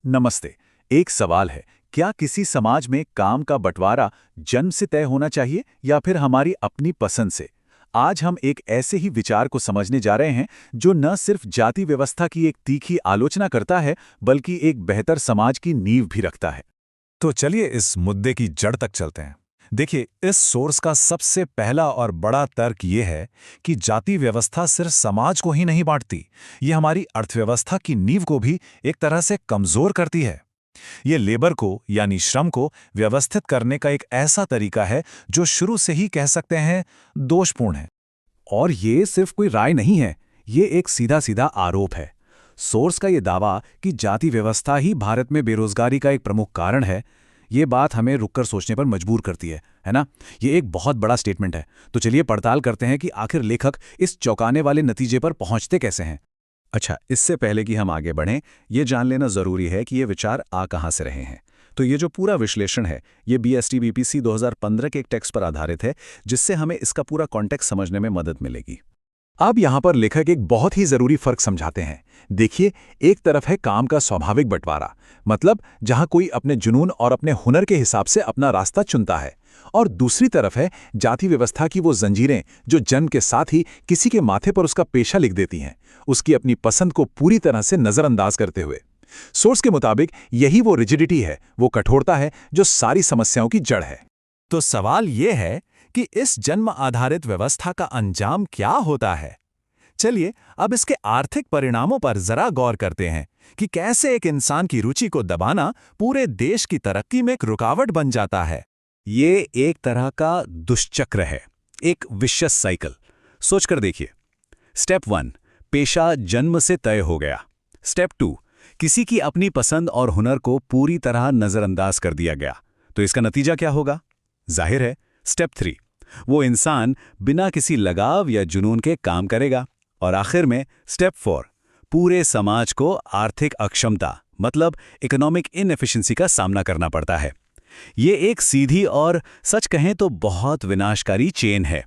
नमस्ते। एक सवाल है, क्या किसी समाज में काम का बंटवारा जन्म से तय होना चाहिए या फिर हमारी अपनी पसंद से? आज हम एक ऐसे ही विचार को समझने जा रहे हैं जो न सिर्फ जाति व्यवस्था की एक तीखी आलोचना करता है, बल्कि एक बेहतर समाज की नींव भी रखता है। तो चलिए इस मुद्दे की जड़ तक चलते हैं। देखिए, इस सोर्स का सबसे पहला और बड़ा तर्क ये है कि जाति व्यवस्था सिर्फ समाज को ही नहीं बांटती, ये हमारी अर्थव्यवस्था की नींव को भी एक तरह से कमजोर करती है। ये लेबर को यानी श्रम को व्यवस्थित करने का एक ऐसा तरीका है जो शुरू से ही कह सकते हैं दोषपूर्ण है। और ये सिर्फ कोई राय नहीं है, ये एक सीधा सीधा आरोप है। सोर्स का ये दावा कि जाति व्यवस्था ही भारत में बेरोजगारी का एक प्रमुख कारण है, ये बात हमें रुककर सोचने पर मजबूर करती है ना? ये एक बहुत बड़ा स्टेटमेंट है। तो चलिए पड़ताल करते हैं कि आखिर लेखक इस चौंकाने वाले नतीजे पर पहुंचते कैसे हैं। अच्छा, इससे पहले कि हम आगे बढ़ें, ये जान लेना जरूरी है कि ये विचार आ कहां से रहे हैं। तो ये जो पूरा विश्लेषण है, ये बीएसटी बीपीसी 2015 के एक टेक्स्ट पर आधारित है, जिससे हमें इसका पूरा कॉन्टेक्स्ट समझने में मदद मिलेगी। अब यहाँ पर लेखक एक बहुत ही जरूरी फर्क समझाते हैं। देखिए, एक तरफ है काम का स्वाभाविक बंटवारा, मतलब जहाँ कोई अपने जुनून और अपने हुनर के हिसाब से अपना रास्ता चुनता है, और दूसरी तरफ है जाति व्यवस्था की वो जंजीरें जो जन्म के साथ ही किसी के माथे पर उसका पेशा लिख देती हैं, उसकी अपनी पसंद को पूरी तरह से नजरअंदाज करते हुए। सोर्स के मुताबिक यही वो रिजिडिटी है, वो कठोरता है जो सारी समस्याओं की जड़ है। तो सवाल ये है कि इस जन्म आधारित व्यवस्था का अंजाम क्या होता है। चलिए अब इसके आर्थिक परिणामों पर जरा गौर करते हैं कि कैसे एक इंसान की रुचि को दबाना पूरे देश की तरक्की में एक रुकावट बन जाता है। ये एक तरह का दुष्चक्र है, एक विशेष साइकिल। सोचकर देखिए। स्टेप 1, पेशा जन्म से तय हो गया। स्टेप 2, किसी की अपनी पसंद और हुनर को पूरी तरह नजरअंदाज कर दिया गया। तो इसका नतीजा क्या होगा? जाहिर है, स्टेप 3, वो इंसान बिना किसी लगाव या जुनून के काम करेगा। और आखिर में स्टेप 4, पूरे समाज को आर्थिक अक्षमता मतलब इकोनॉमिक इनएफिशिएंसी का सामना करना पड़ता है। ये एक सीधी और सच कहें तो बहुत विनाशकारी चेन है।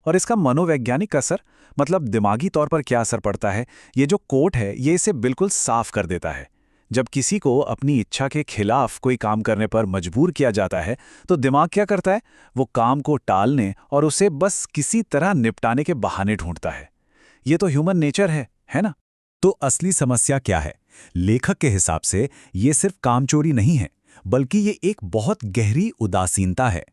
और इसका मनोवैज्ञानिक असर मतलब दिमागी तौर पर क्या असर पड़ता है, ये जो कोट है ये इसे बिल्कुल साफ कर देता है। जब किसी को अपनी इच्छा के खिलाफ कोई काम करने पर मजबूर किया जाता है तो दिमाग क्या करता है? वो काम को टालने और उसे बस किसी तरह निपटाने के बहाने ढूंढता है। ये तो ह्यूमन नेचर है ना? तो असली समस्या क्या है? लेखक के हिसाब से ये सिर्फ कामचोरी नहीं है, बल्कि ये एक बहुत गहरी उदासीनता है।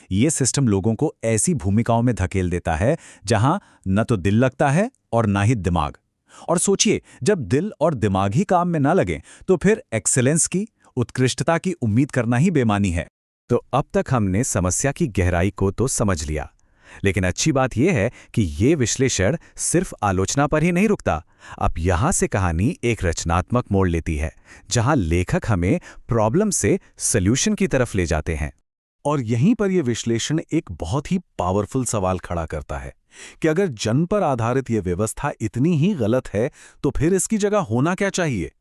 ये सिस्टम लोगों को ऐसी भूमिकाओं में धकेल देता है जहां न तो दिल लगता है और ना ही दिमाग। और सोचिए, जब दिल और दिमाग ही काम में ना लगें तो फिर एक्सेलेंस की, उत्कृष्टता की उम्मीद करना ही बेमानी है। तो अब तक हमने समस्या की गहराई को तो समझ लिया, लेकिन अच्छी बात यह है कि ये विश्लेषण सिर्फ आलोचना पर ही नहीं रुकता। अब यहाँ से कहानी एक रचनात्मक मोड़ लेती है, जहाँ लेखक हमें प्रॉब्लम से सॉल्यूशन की तरफ ले जाते हैं। और यहीं पर यह विश्लेषण एक बहुत ही पावरफुल सवाल खड़ा करता है कि अगर जन्म पर आधारित यह व्यवस्था इतनी ही गलत है तो फिर इसकी जगह होना क्या चाहिए?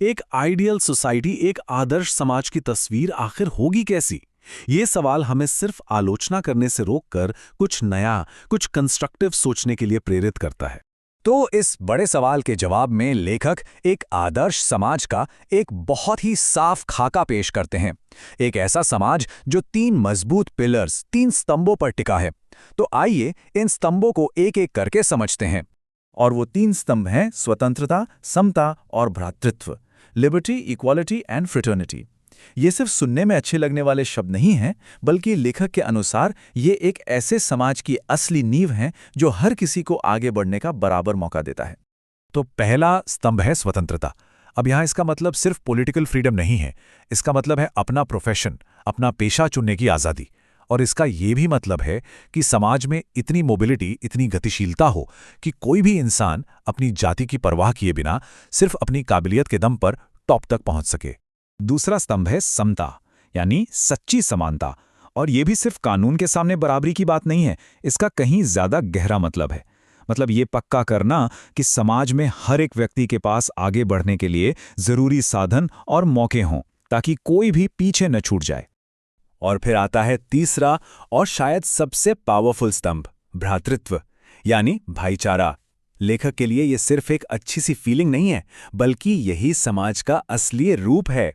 एक आइडियल सोसाइटी, एक आदर्श समाज की तस्वीर आखिर होगी कैसी? ये सवाल हमें सिर्फ आलोचना करने से रोककर कुछ नया, कुछ कंस्ट्रक्टिव सोचने के लिए प्रेरित करता है। तो इस बड़े सवाल के जवाब में लेखक एक आदर्श समाज का एक बहुत ही साफ खाका पेश करते हैं। एक ऐसा समाज जो 3 मजबूत पिलर्स, 3 स्तंभों पर टिका है। तो आइए इन स्तंभों को एक एक करके समझते हैं। और वो 3 स्तंभ हैं स्वतंत्रता, समता और भ्रातृत्व, लिबर्टी, इक्वालिटी एंड फ्रेटर्निटी। ये सिर्फ सुनने में अच्छे लगने वाले शब्द नहीं हैं, बल्कि लेखक के अनुसार ये एक ऐसे समाज की असली नींव है जो हर किसी को आगे बढ़ने का बराबर मौका देता है। तो पहला स्तंभ है स्वतंत्रता। अब यहाँ इसका मतलब सिर्फ पॉलिटिकल फ्रीडम नहीं है, इसका मतलब है अपना प्रोफेशन, अपना पेशा चुनने की आज़ादी। और इसका ये भी मतलब है कि समाज में इतनी मोबिलिटी, इतनी गतिशीलता हो कि कोई भी इंसान अपनी जाति की परवाह किए बिना सिर्फ अपनी काबिलियत के दम पर टॉप तक पहुंच सके। दूसरा स्तंभ है समता, यानी सच्ची समानता। और यह भी सिर्फ कानून के सामने बराबरी की बात नहीं है, इसका कहीं ज्यादा गहरा मतलब है। मतलब ये पक्का करना कि समाज में हर एक व्यक्ति के पास आगे बढ़ने के लिए जरूरी साधन और मौके हों, ताकि कोई भी पीछे न छूट जाए। और फिर आता है तीसरा और शायद सबसे पावरफुल स्तंभ, भ्रातृत्व, यानी भाईचारा। लेखक के लिए ये सिर्फ एक अच्छी सी फीलिंग नहीं है, बल्कि यही समाज का असली रूप है।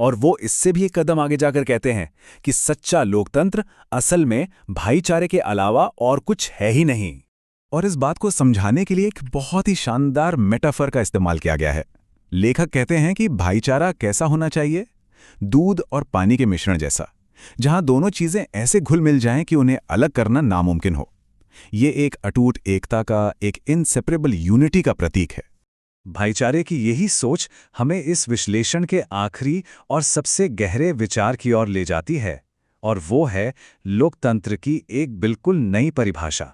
और वो इससे भी एक कदम आगे जाकर कहते हैं कि सच्चा लोकतंत्र असल में भाईचारे के अलावा और कुछ है ही नहीं। और इस बात को समझाने के लिए एक बहुत ही शानदार मेटाफर का इस्तेमाल किया गया है। लेखक कहते हैं कि भाईचारा कैसा होना चाहिए? दूध और पानी के मिश्रण जैसा, जहां दोनों चीजें ऐसे घुल मिल जाएं कि उन्हें अलग करना नामुमकिन हो। ये एक अटूट एकता का, एक इनसेपरेबल यूनिटी का प्रतीक है। भाईचारे की यही सोच हमें इस विश्लेषण के आखिरी और सबसे गहरे विचार की ओर ले जाती है, और वो है लोकतंत्र की एक बिल्कुल नई परिभाषा।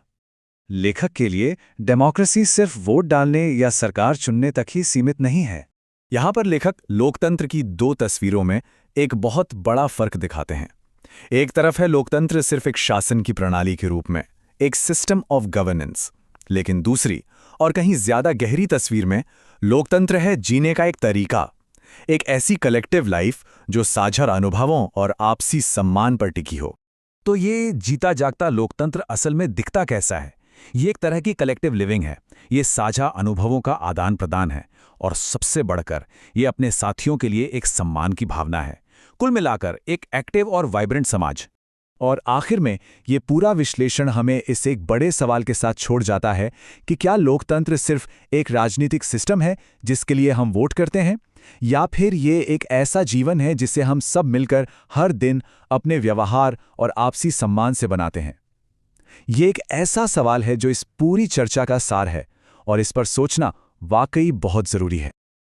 लेखक के लिए डेमोक्रेसी सिर्फ वोट डालने या सरकार चुनने तक ही सीमित नहीं है। यहाँ पर लेखक लोकतंत्र की दो तस्वीरों में एक बहुत बड़ा फर्क दिखाते हैं। एक तरफ है लोकतंत्र सिर्फ एक शासन की प्रणाली के रूप में, एक सिस्टम ऑफ गवर्नेंस, लेकिन दूसरी और कहीं ज्यादा गहरी तस्वीर में लोकतंत्र है जीने का एक तरीका, एक ऐसी कलेक्टिव लाइफ जो साझा अनुभवों और आपसी सम्मान पर टिकी हो। तो ये जीता जागता लोकतंत्र असल में दिखता कैसा है? ये एक तरह की कलेक्टिव लिविंग है, ये साझा अनुभवों का आदान प्रदान है, और सबसे बढ़कर ये अपने साथियों के लिए एक सम्मान की भावना है। कुल मिलाकर एक एक्टिव और वाइब्रेंट समाज। और आखिर में ये पूरा विश्लेषण हमें इस एक बड़े सवाल के साथ छोड़ जाता है कि क्या लोकतंत्र सिर्फ एक राजनीतिक सिस्टम है जिसके लिए हम वोट करते हैं, या फिर ये एक ऐसा जीवन है जिसे हम सब मिलकर हर दिन अपने व्यवहार और आपसी सम्मान से बनाते हैं? ये एक ऐसा सवाल है जो इस पूरी चर्चा का सार है, और इस पर सोचना वाकई बहुत जरूरी है।